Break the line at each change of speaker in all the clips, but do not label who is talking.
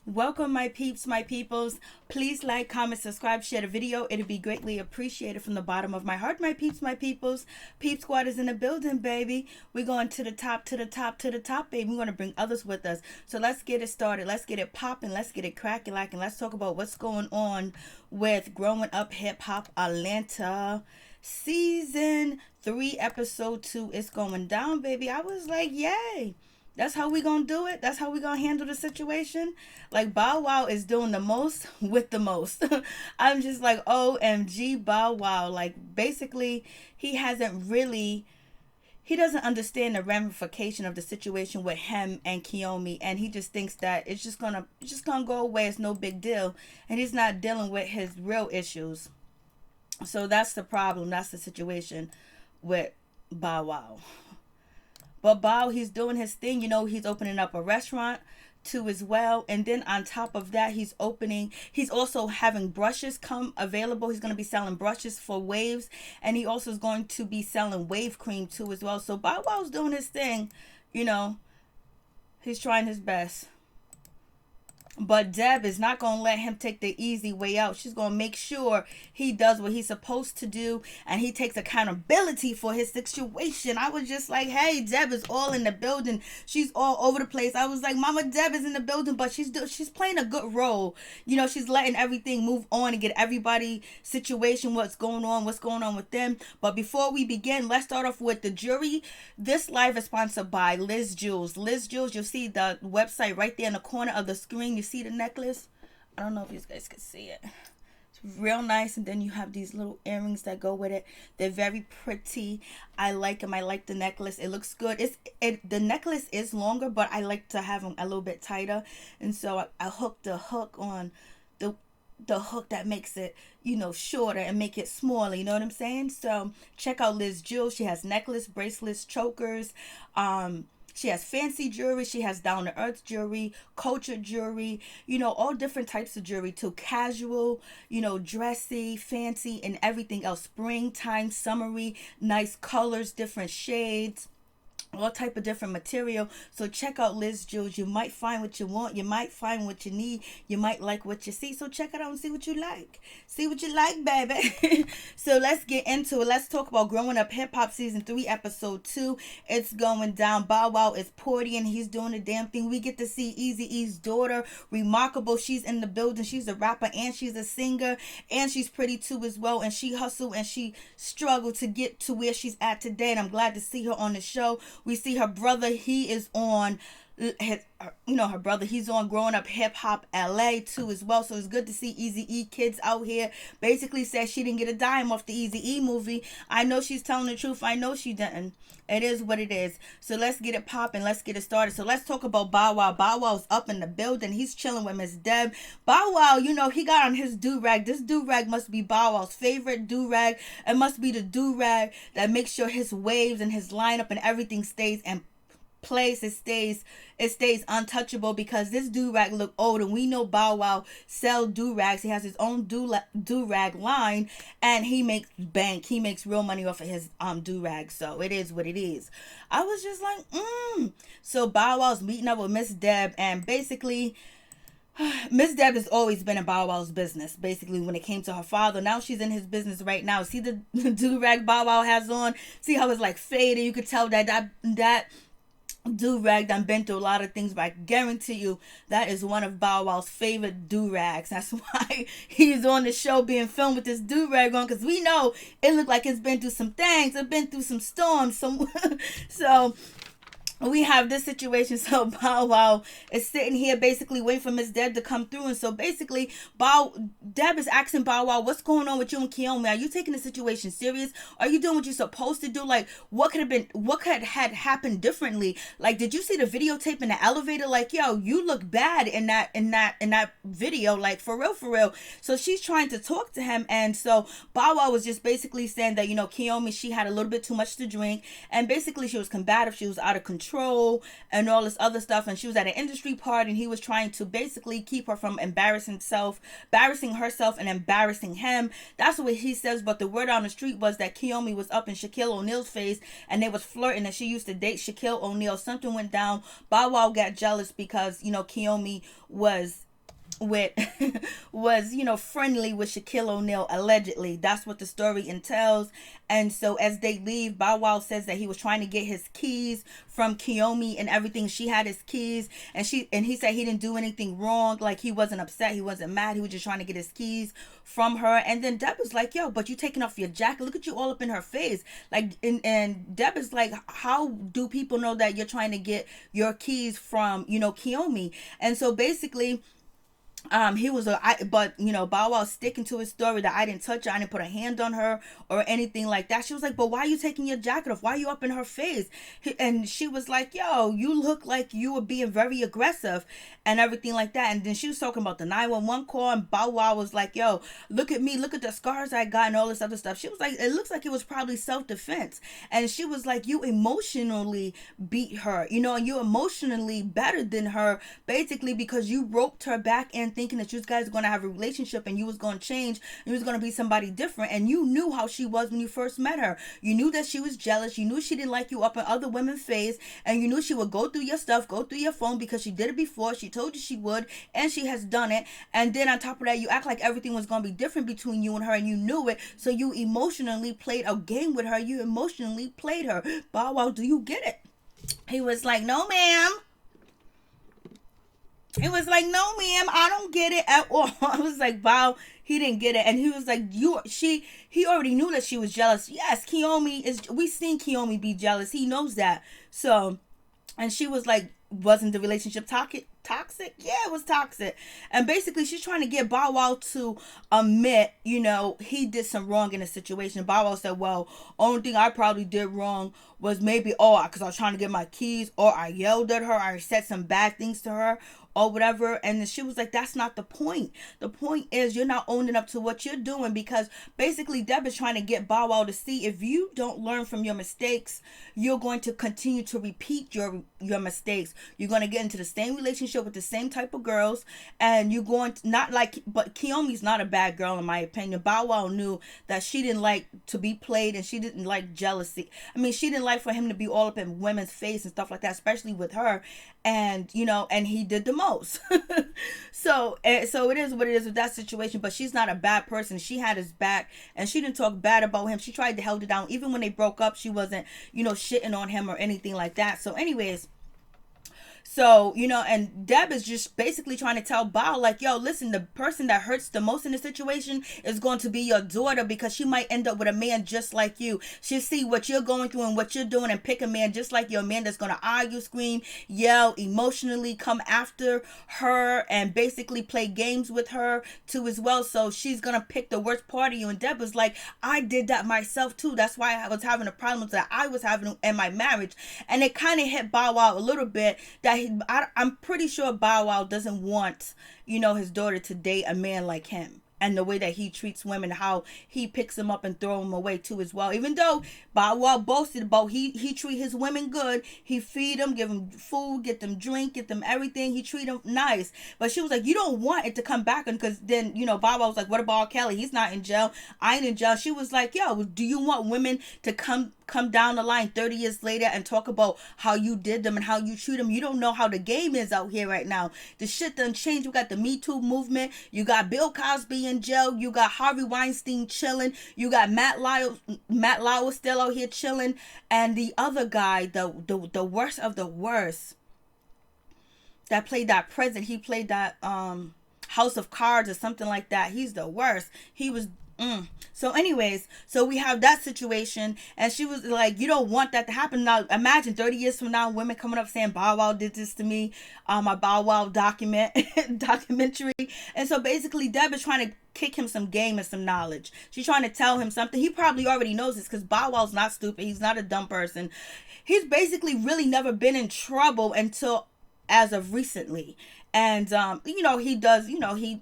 Welcome, my peeps, my peoples. Please like, comment, subscribe, share the video. It'd be greatly appreciated from the bottom of my heart, my peeps, my peoples. Peep Squad is in the building, baby. We're going to the top, to the top, to the top, baby. We're going to bring others with us. So let's get it started. Let's get it popping. Let's get it cracking, like, and let's talk about what's going on with Growing Up Hip Hop Atlanta. Season 3, episode 2 is going down, baby. I was like, yay. That's how we gonna do it. That's how we gonna handle the situation. Like Bow Wow is doing the most with the most. I'm just like, OMG, Bow Wow. Like basically, he doesn't understand the ramification of the situation with him and Kiyomi, and he just thinks that it's just gonna go away. It's no big deal, and he's not dealing with his real issues. So that's the problem. That's the situation with Bow Wow. But Bow, he's doing his thing. He's opening up a restaurant too as well. And then on top of that, he's also having brushes come available. He's going to be selling brushes for waves. And he also is going to be selling wave cream too as well. So Bow Wow's doing his thing. You know, he's trying his best. But Deb is not going to let him take the easy way out. She's going to make sure he does what he's supposed to do and he takes accountability for his situation. I was just like, hey, Deb is all in the building. She's all over the place. I was like, Mama Deb is in the building, but she's playing a good role. She's letting everything move on and get everybody situation, what's going on with them. But before we begin, let's start off with the jury. This live is sponsored by Liz Jules. Liz Jules, you'll see the website right there in the corner of the screen. You see the necklace? I don't know if you guys can see it. It's real nice, and then you have these little earrings that go with it. They're very pretty. I like them. I like the necklace. It looks good. The necklace is longer, but I like to have them a little bit tighter, and so I hooked the hook on the hook that makes it shorter and make it smaller, you know what I'm saying? So check out Liz Jules. She has necklace, bracelets, chokers, she has fancy jewelry. She has down to earth jewelry, cultured jewelry, all different types of jewelry too. Casual, dressy, fancy, and everything else. Springtime, summery, nice colors, different shades, all type of different material. So check out Liz Jules. You might find what you want. You might find what you need. You might like what you see. So check it out and see what you like. See what you like, baby. So let's get into it. Let's talk about Growing Up Hip Hop Season 3, Episode 2. It's going down. Bow Wow is partying. He's doing the damn thing. We get to see Eazy-E's daughter, Reemarkable. She's in the building. She's a rapper and she's a singer. And she's pretty too as well. And she hustled and she struggled to get to where she's at today. And I'm glad to see her on the show. We see her brother. He is on her brother, he's on Growing Up Hip Hop LA too as well. So it's good to see Eazy-E kids out here. Basically says she didn't get a dime off the Eazy-E movie. I know she's telling the truth. I know she didn't. It is what it is. So let's get it popping. Let's get it started. So let's talk about Bow Wow. Bow Wow's up in the building. He's chilling with Miss Deb. Bow Wow, he got on his do-rag. This do-rag must be Bow Wow's favorite do-rag. It must be the do-rag that makes sure his waves and his lineup and everything stays in place. It stays untouchable because this do-rag look old, and we know Bow Wow sell do-rags. He has his own do-rag line, and he makes bank. He makes real money off of his do-rag. So it is what it is. I was just like, So Bow Wow's meeting up with Miss Deb, and basically Miss Deb has always been in Bow Wow's business, basically, when it came to her father. Now she's in his business right now. See the do-rag Bow Wow has on? See how it's like faded? You could tell that do-rag done been through a lot of things, but I guarantee you that is one of Bow Wow's favorite do-rags. That's why he's on the show being filmed with this do-rag on, because we know it looked like it's been through some things. It's been through some storms. So we have this situation. So Bow Wow is sitting here basically waiting for Miss Deb to come through. And so basically Deb is asking Bow Wow, what's going on with you and Kiyomi? Are you taking the situation serious? Are you doing what you're supposed to do? Like, what could have happened differently? Like, did you see the videotape in the elevator? Like, yo, you look bad in that video, like, for real. So she's trying to talk to him. And so Bow Wow was just basically saying that, Kiyomi, she had a little bit too much to drink, and basically she was combative, she was out of control, and all this other stuff, and she was at an industry party, and he was trying to basically keep her from embarrassing herself and embarrassing him. That's what he says. But the word on the street was that Kiyomi was up in Shaquille O'Neal's face, and they was flirting, and she used to date Shaquille O'Neal. Something went down. Bow Wow got jealous because Kiyomi was with was, friendly with Shaquille O'Neal, allegedly. That's what the story entails. And so as they leave, Bow Wow says that he was trying to get his keys from Kiyomi and everything. She had his keys, and he said he didn't do anything wrong. Like, he wasn't upset, he wasn't mad, he was just trying to get his keys from her. And then Deb was like, yo, but you taking off your jacket, look at you all up in her face. Like, and Deb is like, how do people know that you're trying to get your keys from, Kiyomi? And so basically, he was but Bow Wow sticking to his story that I didn't touch her, I didn't put a hand on her or anything like that. She was like, but why are you taking your jacket off? Why are you up in her face? And she was like, yo, you look like you were being very aggressive and everything like that. And then she was talking about the 911 call, and Bow Wow was like, yo, look at me, look at the scars I got and all this other stuff. She was like, it looks like it was probably self-defense. And she was like, you emotionally beat her, and you emotionally better than her, basically, because you roped her back in thinking that you guys are going to have a relationship and you was going to change, and you was going to be somebody different. And you knew how she was when you first met her. You knew that she was jealous. You knew she didn't like you up in other women's face, and you knew she would go through your stuff, go through your phone, because she did it before. She told you she would, and she has done it. And then on top of that, you act like everything was going to be different between you and her, and you knew it. So you emotionally played a game with her. You emotionally played her. Bow Wow, do you get it? He was like, no, ma'am. It was like, no, ma'am, I don't get it at all. I was like, wow, he didn't get it. And he was like, he already knew that she was jealous. Yes, we seen Kiyomi be jealous. He knows that. So, and she was like, wasn't the relationship toxic? Yeah, it was toxic. And basically, she's trying to get Bow Wow to admit, he did some wrong in the situation. Bow Wow said, well, only thing I probably did wrong was maybe, because I was trying to get my keys, or I yelled at her, I said some bad things to her, or whatever. And then she was like, that's not the point. The point is you're not owning up to what you're doing, because basically Deb is trying to get Bow Wow to see, if you don't learn from your mistakes, you're going to continue to repeat your mistakes. You're going to get into the same relationship with the same type of girls, and you're going to but Kiyomi's not a bad girl in my opinion. Bow Wow knew that she didn't like to be played, and she didn't like jealousy. I mean, she didn't like for him to be all up in women's face and stuff like that, especially with her. And and he did the most. so it is what it is with that situation. But she's not a bad person. She had his back, and she didn't talk bad about him. She tried to hold it down. Even when they broke up, she wasn't shitting on him or anything like that. So anyways, so, and Deb is just basically trying to tell Bow, like, yo, listen, the person that hurts the most in the situation is going to be your daughter, because she might end up with a man just like you. She'll see what you're going through and what you're doing, and pick a man just like you, a man that's going to argue, scream, yell, emotionally come after her, and basically play games with her too as well. So she's going to pick the worst part of you. And Deb was like, I did that myself too. That's why I was having the problems that I was having in my marriage. And it kind of hit Bow Wow a little bit that I'm pretty sure Bow Wow doesn't want, his daughter to date a man like him. And the way that he treats women, how he picks them up and throw them away too as well. Even though Bow Wow boasted about he treat his women good. He feed them, give them food, get them drink, get them everything. He treat them nice. But she was like, you don't want it to come back. And because then, Bow Wow was like, what about R. Kelly? He's not in jail. I ain't in jail. She was like, yo, do you want women to come down the line 30 years later and talk about how you did them and how you treat them? You don't know how the game is out here right now. The shit done changed. You got the Me Too movement. You got Bill Cosby in jail. You got Harvey Weinstein chilling. You got Matt Lauer still out here chilling. And the other guy, the worst of the worst, that played that president. He played that House of Cards or something like that. He's the worst. He was So anyways, so we have that situation, and she was like, you don't want that to happen. Now imagine 30 years from now, women coming up saying Bow Wow did this to me, my Bow Wow documentary. And so basically Deb is trying to kick him some game and some knowledge. She's trying to tell him something. He probably already knows this, because Bow Wow's not stupid. He's not a dumb person. He's basically really never been in trouble until as of recently. And he does, he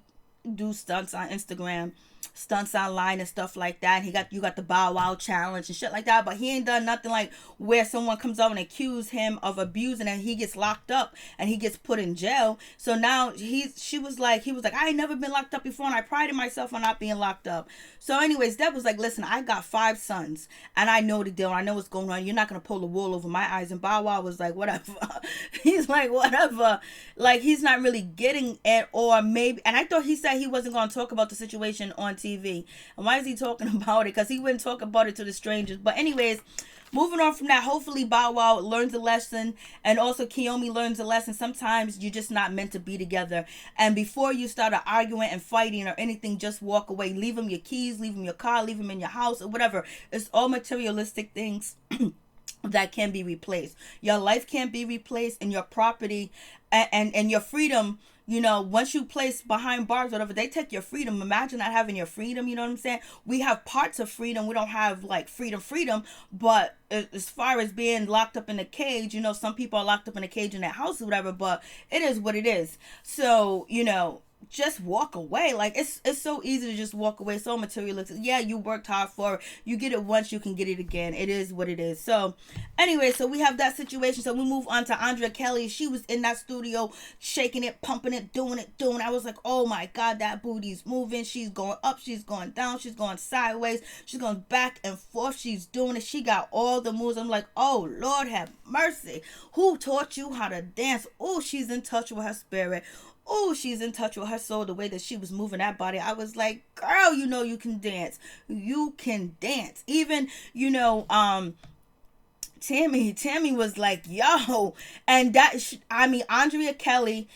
do stunts on Instagram stunts online and stuff like that. You got the Bow Wow challenge and shit like that, but he ain't done nothing like where someone comes out and accuse him of abusing and he gets locked up and he gets put in jail. So now he was like, I ain't never been locked up before and I prided myself on not being locked up. So anyways, Deb was like, listen, I got 5 sons and I know the deal. I know what's going on. You're not gonna pull the wool over my eyes. And Bow Wow was like, whatever. He's like, whatever. Like, he's not really getting it, or maybe, and I thought he said he wasn't going to talk about the situation on TV. And why is he talking about it? Because he wouldn't talk about it to the strangers. But anyways, moving on from that, hopefully Bow Wow learns a lesson, and also Kiyomi learns a lesson. Sometimes you're just not meant to be together. And before you start arguing and fighting or anything, just walk away. Leave him your keys, leave him your car, leave him in your house or whatever. It's all materialistic things that can be replaced. Your life can't be replaced, and your property and your freedom, you know, once you place behind bars, whatever, they take your freedom. Imagine not having your freedom, you know what I'm saying? We have parts of freedom. We don't have like freedom, but as far as being locked up in a cage, you know, some people are locked up in a cage in their house or whatever, but it is what it is. So, you know, just walk away. Like, it's so easy to just walk away. So materialistic. Yeah, you worked hard for it. You get it once, you can get it again. It is what it is. So anyway, so we have that situation. So we move on to Andrea Kelly. She was in that studio shaking it, pumping it, doing it. I was like, oh my God, that booty's moving. She's going up, she's going down, she's going sideways, she's going back and forth. She's doing it. She got all the moves. I'm like, oh Lord have mercy. Who taught you how to dance? Oh, she's in touch with her spirit. Oh, she's in touch with her soul. The way that she was moving that body, I was like, girl, you know you can dance. You can dance. Even, you know, Tammy was like, yo. And Andrea Kelly,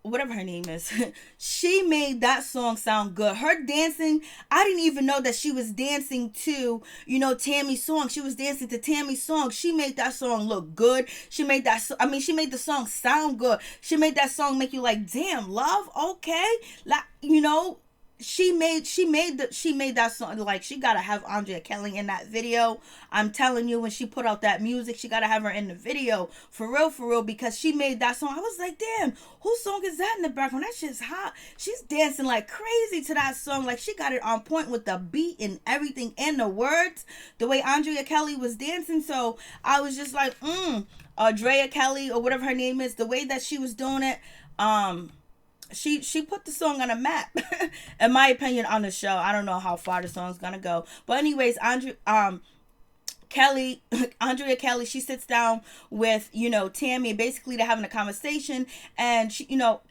whatever her name is, she made that song sound good. Her dancing, I didn't even know that she was dancing to, you know, Tammy's song. She was dancing to Tammy's song. She made that song look good. She made the song sound good. She made that song make you like, damn, love, okay. Like, you know, she made that song. Like, she gotta have Andrea Kelly in that video. I'm telling you, when she put out that music, she gotta have her in the video for real, because she made that song. I was like, damn, whose song is that in the background? That shit's hot. She's dancing like crazy to that song. Like, she got it on point with the beat and everything and the words, the way Andrea Kelly was dancing. So I was just like, Andrea Kelly, or whatever her name is, the way that she was doing it, she put the song on a map, in my opinion, on the show. I don't know how far the song's gonna go, but anyways, Andrea Kelly, she sits down with, you know, Tammy, basically they're having a conversation, and she, you know,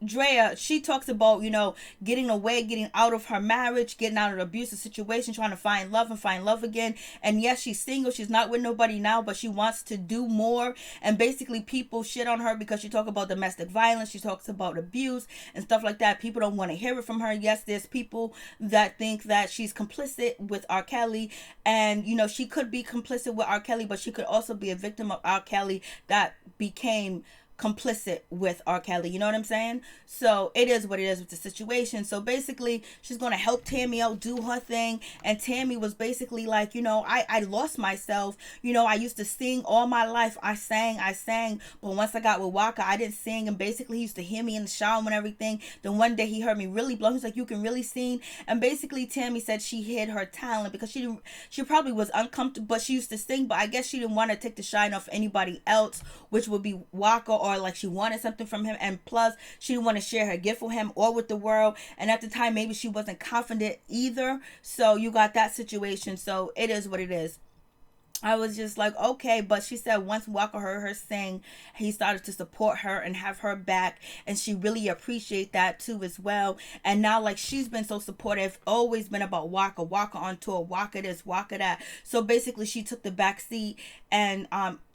Drea, she talks about, you know, getting away, getting out of her marriage, getting out of an abusive situation, trying to find love again. And yes, she's single. She's not with nobody now, but she wants to do more. And basically people shit on her because she talks about domestic violence. She talks about abuse and stuff like that. People don't want to hear it from her. Yes, there's people that think that she's complicit with R. Kelly. And, you know, she could be complicit with R. Kelly, but she could also be a victim of R. Kelly that became complicit with R. Kelly, you know what I'm saying? So it is what it is with the situation. So basically she's gonna help Tammy out, do her thing, and Tammy was basically like, you know, I lost myself. You know, I used to sing all my life. I sang, but once I got with Waka, I didn't sing, and basically he used to hear me in the shower and everything. Then one day he heard me really blow. He's like, you can really sing. And basically Tammy said she hid her talent because she probably was uncomfortable, but she used to sing, but I guess she didn't want to take the shine off anybody else, which would be Waka, or like she wanted something from him, and plus she didn't want to share her gift with him or with the world. And at the time, maybe she wasn't confident either. So you got that situation. So it is what it is. I was just like, okay. But she said once Walker heard her sing, he started to support her and have her back, and she really appreciate that too as well. And now, like, she's been so supportive, always been about Walker on tour, Walker this, Walker that. So basically she took the back seat, and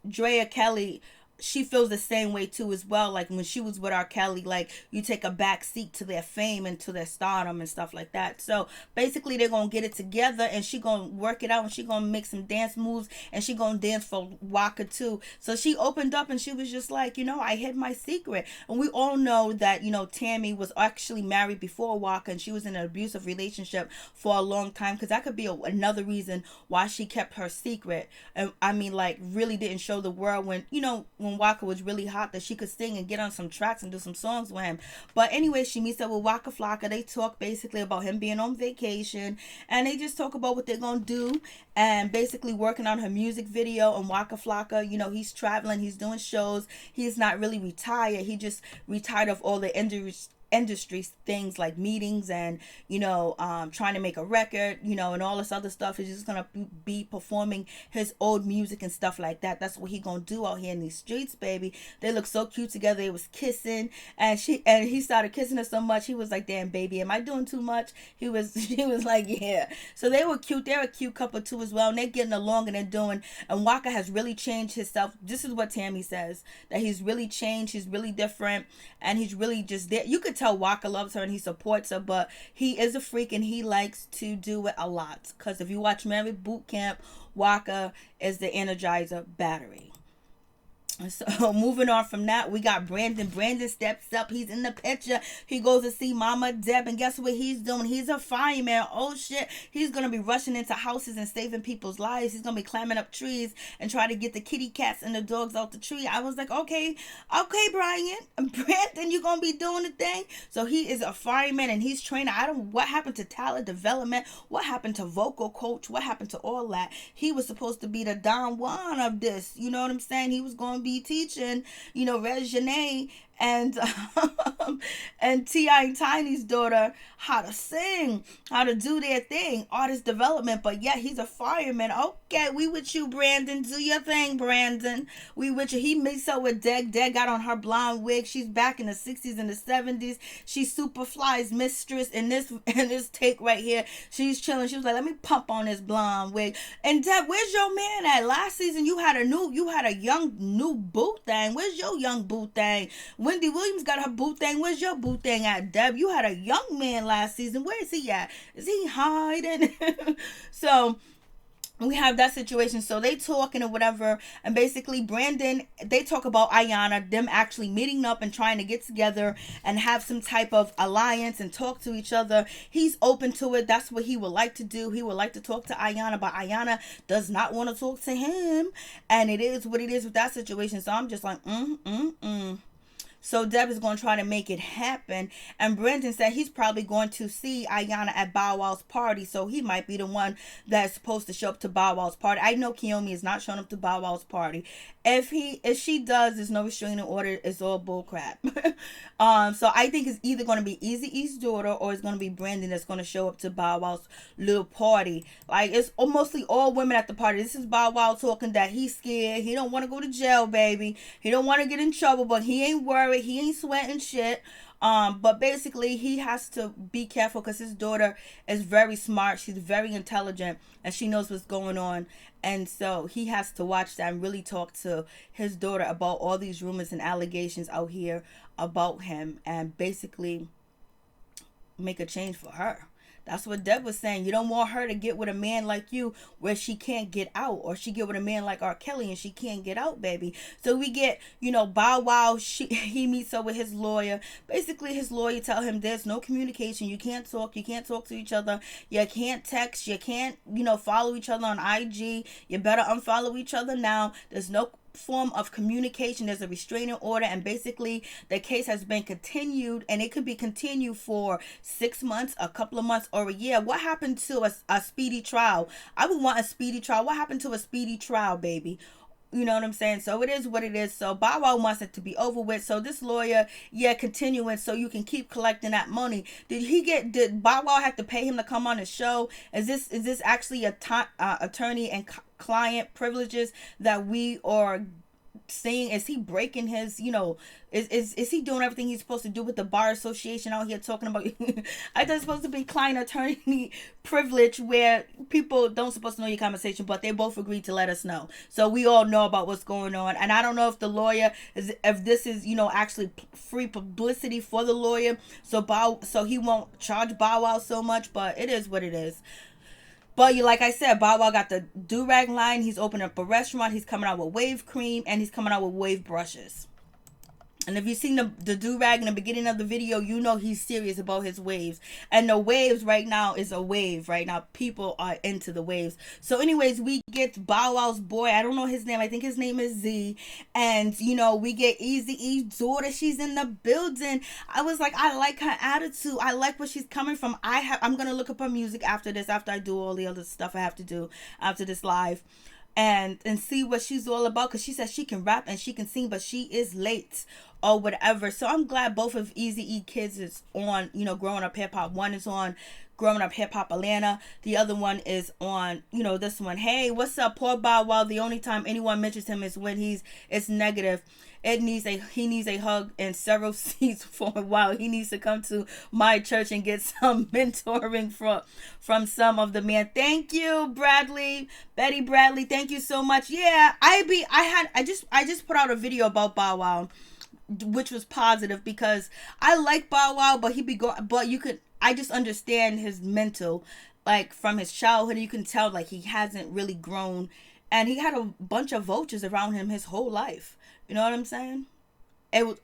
Drea Kelly, she feels the same way too as well. Like when she was with R. Kelly, like you take a back seat to their fame and to their stardom and stuff like that. So basically they're gonna get it together, and she gonna work it out, and she gonna make some dance moves, and she gonna dance for Waka too. So she opened up and she was just like, you know, I hid my secret. And we all know that, you know, Tammy was actually married before Waka, and she was in an abusive relationship for a long time, because that could be another reason why she kept her secret. And I mean, like, really didn't show the world when, you know, when when Waka was really hot that she could sing and get on some tracks and do some songs with him. But anyway, she meets up with Waka Flocka. They talk basically about him being on vacation, and they just talk about what they're gonna do, and basically working on her music video. And Waka Flocka, you know, he's traveling, he's doing shows. He's not really retired. He just retired of all the industry things like meetings and, you know, trying to make a record, you know, and all this other stuff. He's just gonna be performing his old music and stuff like that. That's what he gonna do out here in these streets, baby. They look so cute together. They was kissing, and he started kissing her so much, he was like, damn, baby, am I doing too much? She was like, yeah. So they were cute. They're a cute couple too as well, and they're getting along, and they're doing, and Waka has really changed himself. This is what Tammy says, that he's really changed, he's really different, and he's really just there. You could tell Waka loves her and he supports her, but he is a freak and he likes to do it a lot. Because if you watch Married Boot Camp, Waka is the Energizer battery. So moving on from that, we got Brandon. Brandon steps up. He's in the picture. He goes to see Mama Deb, and guess what he's doing? He's a fireman. Oh shit. He's going to be rushing into houses and saving people's lives. He's going to be climbing up trees and try to get the kitty cats and the dogs out the tree. I was like, okay, Brian. Brandon, you going to be doing the thing? So he is a fireman and he's training. What happened to talent development? What happened to vocal coach? What happened to all that? He was supposed to be the Don Juan of this. You know what I'm saying? He was going to be teaching, you know, Regine and and T.I. and Tiny's daughter how to sing, how to do their thing, artist development. But yeah, he's a fireman. Okay, we with you, Brandon. Do your thing, Brandon. We with you. He meets up with Deg. Deg got on her blonde wig. She's back in the 60s and the 70s. She's Superfly's mistress in this take right here. She's chilling. She was like, let me pump on this blonde wig. And Deb, where's your man at? Last season you had a young new boo thing. Where's your young boo thing? Wendy Williams got her boo thing. Where's your boo thing at, Deb? You had a young man last season. Where is he at? Is he hiding? So we have that situation. So they talking or whatever, and basically Brandon, they talk about Ayanna, them actually meeting up and trying to get together and have some type of alliance and talk to each other. He's open to it. That's what he would like to do. He would like to talk to Ayanna, but Ayanna does not want to talk to him, and it is what it is with that situation. So I'm just like, So Deb is going to try to make it happen. And Brendan said he's probably going to see Ayanna at Bow Wow's party. So he might be the one that's supposed to show up to Bow Wow's party. I know Kiyomi is not showing up to Bow Wow's party. If she does, there's no restraining order. It's all bull crap. So I think it's either going to be Eazy-E's daughter or it's going to be Brandon that's going to show up to Bow Wow's little party. Like, it's mostly all women at the party. This is Bow Wow talking that he's scared. He don't want to go to jail, baby. He don't want to get in trouble, but he ain't worried. He ain't sweating shit. But basically he has to be careful because his daughter is very smart. She's very intelligent and she knows what's going on. And so he has to watch that and really talk to his daughter about all these rumors and allegations out here about him and basically make a change for her. That's what Deb was saying. You don't want her to get with a man like you where she can't get out, or she get with a man like R. Kelly and she can't get out, baby. So we get, Bow Wow, he meets up with his lawyer. Basically, his lawyer tell him there's no communication. You can't talk to each other. You can't text. You can't, follow each other on IG. You better unfollow each other now. There's no form of communication. There's a restraining order, and basically the case has been continued, and it could be continued for 6 months, a couple of months, or a year. What happened to a speedy trial? I would want a speedy trial. What happened to a speedy trial, baby? You know what I'm saying? So it is what it is. So Bow Wow wants it to be over with. So this lawyer, continuing so you can keep collecting that money. Did Bow Wow have to pay him to come on the show? Is this actually attorney and client privileges that we are seeing? Is he breaking his, is he doing everything he's supposed to do with the bar association out here talking about? I thought it's supposed to be client attorney privilege where people don't supposed to know your conversation, but they both agreed to let us know. So we all know about what's going on. And I don't know if the lawyer if this is, actually free publicity for the lawyer. So he won't charge Bow Wow so much, but it is what it is. But like I said, Bow Wow got the do-rag line. He's opening up a restaurant. He's coming out with wave cream, and he's coming out with wave brushes. And if you've seen the do-rag in the beginning of the video, you know he's serious about his waves. And the waves right now is a wave. Right now, people are into the waves. So anyways, we get Bow Wow's boy. I don't know his name. I think his name is Z. And, you know, we get Eazy-E's daughter. She's in the building. I was like, I like her attitude. I like where she's coming from. I'm going to look up her music after this, after I do all the other stuff I have to do after this live. And see what she's all about, because she says she can rap and she can sing, but she is late or whatever. So I'm glad both of Eazy-E kids is on, you know, Growing Up Hip Hop. One is on Growing Up Hip Hop Atlanta. The other one is on, you know, this one. Hey, what's up, poor Bow Wow? The only time anyone mentions him is when it's negative. He needs a hug and several seats for a while. He needs to come to my church and get some mentoring from some of the men. Thank you, Betty Bradley. Thank you so much. Yeah, I just put out a video about Bow Wow, which was positive, because I like Bow Wow, but I just understand his mental, like from his childhood. You can tell like he hasn't really grown, and he had a bunch of vultures around him his whole life. You know what I'm saying?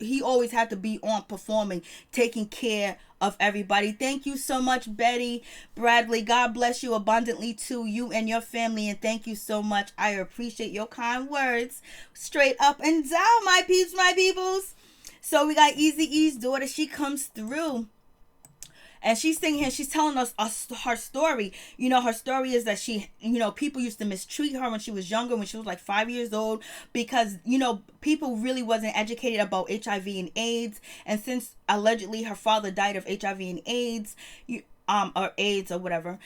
He always had to be on performing, taking care of everybody. Thank you so much, Betty Bradley. God bless you abundantly to you and your family. And thank you so much. I appreciate your kind words. Straight up and down, my peeps, my peoples. So we got Eazy-E's daughter. She comes through. And she's singing here, she's telling us her story. You know, her story is that people used to mistreat her when she was younger, when she was like 5 years old, because, you know, people really wasn't educated about HIV and AIDS. And since allegedly her father died of HIV and AIDS, or AIDS or whatever,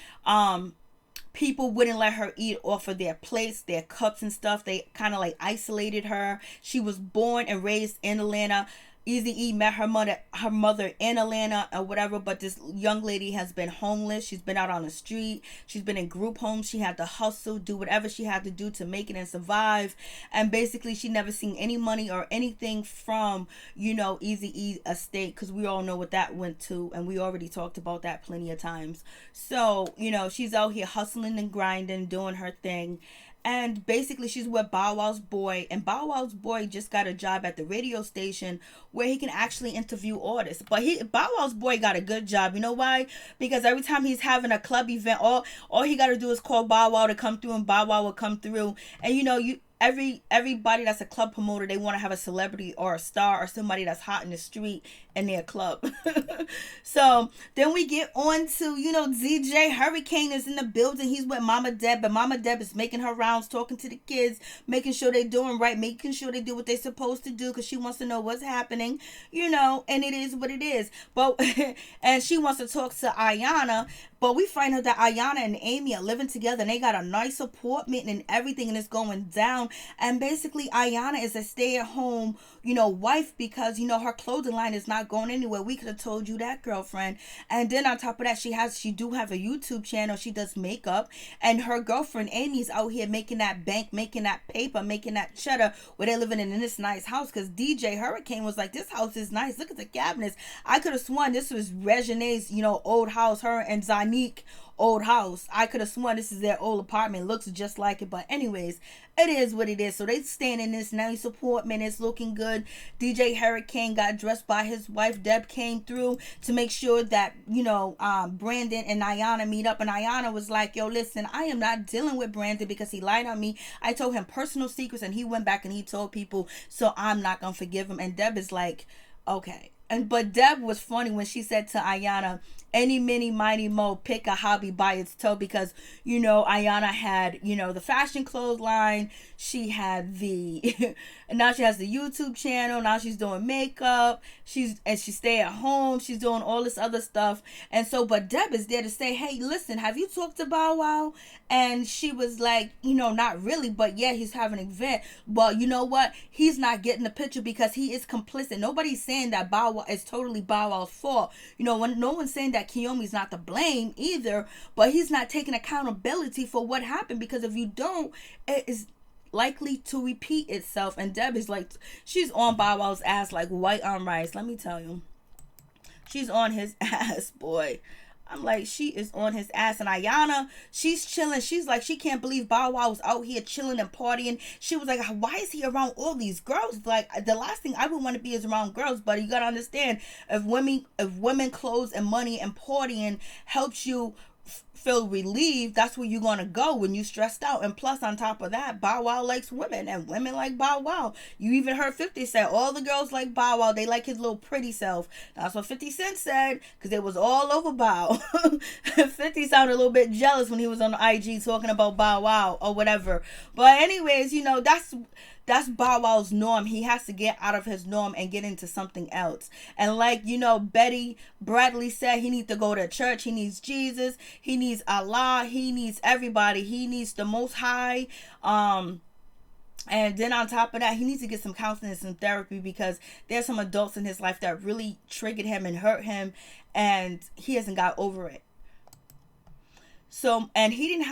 people wouldn't let her eat off of their plates, their cups and stuff. They kind of like isolated her. She was born and raised in Atlanta. Eazy-E met her mother in Atlanta or whatever, but this young lady has been homeless. She's been out on the street. She's been in group homes. She had to hustle, do whatever she had to do to make it and survive. And basically, she never seen any money or anything from, you know, Eazy-E estate, because we all know what that went to, and we already talked about that plenty of times. So, you know, she's out here hustling and grinding, doing her thing. And basically she's with Bow Wow's boy, and Bow Wow's boy just got a job at the radio station where he can actually interview artists. But Bow Wow's boy got a good job. You know why? Because every time he's having a club event, all he got to do is call Bow Wow to come through, and Bow Wow will come through. And you know, everybody that's a club promoter, they want to have a celebrity or a star or somebody that's hot in the street in their club. So then we get on to, you know, DJ Hurricane is in the building. He's with Mama Deb, but Mama Deb is making her rounds, talking to the kids, making sure they're doing right, making sure they do what they're supposed to do, because she wants to know what's happening, you know, and it is what it is. But and she wants to talk to Ayana, but we find out that Ayana and Amy are living together, and they got a nice apartment and everything, and it's going down. And basically Ayana is a stay-at-home, you know, wife, because, you know, her clothing line is not going anywhere. We could have told you that, girlfriend. And then on top of that, she do have a YouTube channel. She does makeup, and her girlfriend Amy's out here making that bank, making that paper, making that cheddar, where they're living in this nice house. Because DJ Hurricane was like, this house is nice, look at the cabinets. I could have sworn this was Regine's, you know, old house, her and Zanique old house. I could have sworn this is their old apartment. Looks just like it. But anyways, it is what it is. So they staying in this nice apartment. It's looking good. DJ Hurricane got dressed by his wife. Deb came through to make sure that, you know, Brandon and Ayana meet up. And Ayana was like, yo, listen, I am not dealing with Brandon because he lied on me. I told him personal secrets, and he went back and he told people, so I'm not gonna forgive him. And Deb is like, okay. But Deb was funny when she said to Ayana, any, mini, mighty, mo, pick a hobby by its toe, because, you know, Ayana had, you know, the fashion clothes line. She had and now she has the YouTube channel. Now she's doing makeup. She stay at home. She's doing all this other stuff. And so, but Deb is there to say, hey, listen, have you talked to Bow Wow? And she was like, you know, not really, but yeah, he's having an event. But you know what? He's not getting the picture because he is complicit. Nobody's saying that Bow Wow is totally Bow Wow's fault. You know, no one's saying that Kiyomi's not to blame either, but he's not taking accountability for what happened, because if you don't, it is likely to repeat itself. And Deb is like, she's on Bow Wow's ass like white on rice. Let me tell you, she's on his ass, boy. I'm like, she is on his ass. And Ayana, she's chilling. She's like, she can't believe Bow Wow was out here chilling and partying. She was like, why is he around all these girls? Like, the last thing I would want to be is around girls. But you gotta understand, if women clothes and money and partying helps you feel relieved, that's where you're gonna go when you stressed out. And plus, on top of that, Bow Wow likes women and women like Bow Wow. You even heard 50 say all the girls like Bow Wow, they like his little pretty self. That's what 50 Cent said, because it was all over Bow. 50 sounded a little bit jealous when he was on the IG talking about Bow Wow or whatever. But anyways, that's Bow Wow's norm. He has to get out of his norm and get into something else. And like, Betty Bradley said, he needs to go to church. He needs Jesus. He needs Allah. He needs everybody. He needs the Most High. And then on top of that, he needs to get some counseling and some therapy, because there's some adults in his life that really triggered him and hurt him, and he hasn't got over it. So, and he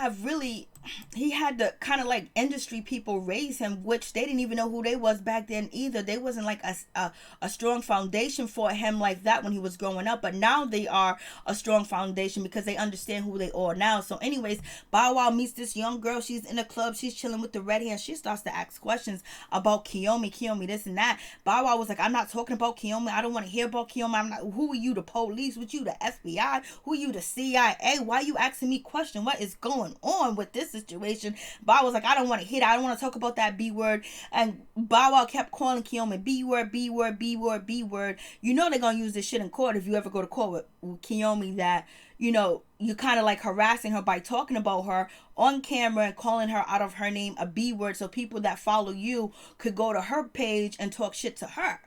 had the kind of like industry people raise him, which they didn't even know who they was back then either. They wasn't like a strong foundation for him like that when he was growing up, but now they are a strong foundation because they understand who they are now. So anyways, Bow Wow meets this young girl. She's in a club. She's chilling with the red hair. She starts to ask questions about Kiyomi, this and that. Bow Wow was like, I'm not talking about Kiyomi. I don't want to hear about Kiyomi. Who are you, the police? What you, the FBI? Who are you, the CIA? Why are you asking me questions? What is going on with this situation? Bow was like, I don't want to hear that. I don't want to talk about that B word. And Bow Wow kept calling Kiyomi B word, B word, B word, B word. They're going to use this shit in court if you ever go to court with Kiyomi, that, you're kind of like harassing her by talking about her on camera and calling her out of her name a B word, so people that follow you could go to her page and talk shit to her.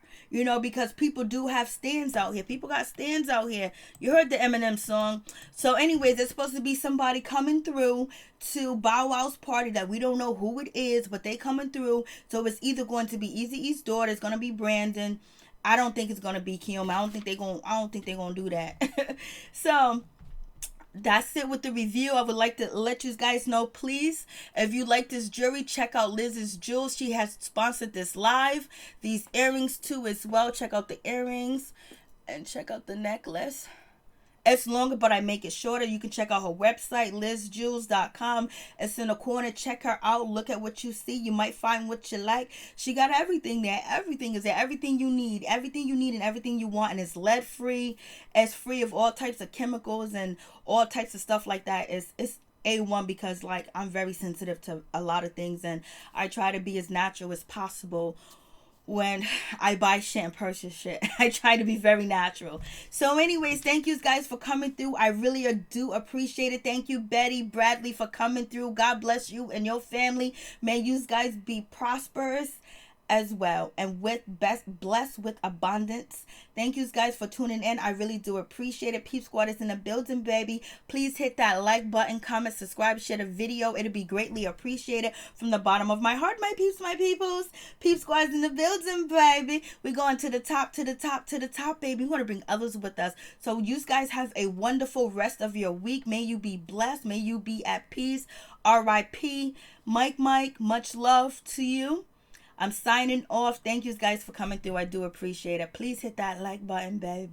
Because people do have stands out here. People got stands out here. You heard the Eminem song. So anyways, there's supposed to be somebody coming through to Bow Wow's party that we don't know who it is, but they coming through. So it's either going to be Eazy-E's daughter, it's going to be Brandon. I don't think it's going to be Kiyomi. I don't think they're going to do that. So that's it with the review. I would like to let you guys know, please, if you like this jewelry, check out Liz's Jewels. She has sponsored this live. These earrings too as well. Check out the earrings and check out the necklace. It's longer, but I make it shorter. You can check out her website, lizjewels.com. It's in the corner. Check her out. Look at what you see. You might find what you like. She got everything there. Everything is there. Everything you need. Everything you need and everything you want. And it's lead free. It's free of all types of chemicals and all types of stuff like that. It's A1, because like I'm very sensitive to a lot of things, and I try to be as natural as possible when I buy shit and purchase shit. I try to be very natural. So anyways, thank you guys for coming through. I really do appreciate it. Thank you, Betty Bradley, for coming through. God bless you and your family. May you guys be prosperous as well, and blessed with abundance. Thank you guys for tuning in. I really do appreciate it. Peep Squad is in the building, baby. Please hit that like button, comment, subscribe, share the video. It'll be greatly appreciated from the bottom of my heart, my peeps, my peoples. Peep Squad is in the building, baby. We're going to the top, to the top, to the top, baby. We want to bring others with us. So you guys have a wonderful rest of your week. May you be blessed. May you be at peace. R.I.P. Mike, much love to you. I'm signing off. Thank you guys for coming through. I do appreciate it. Please hit that like button, babe.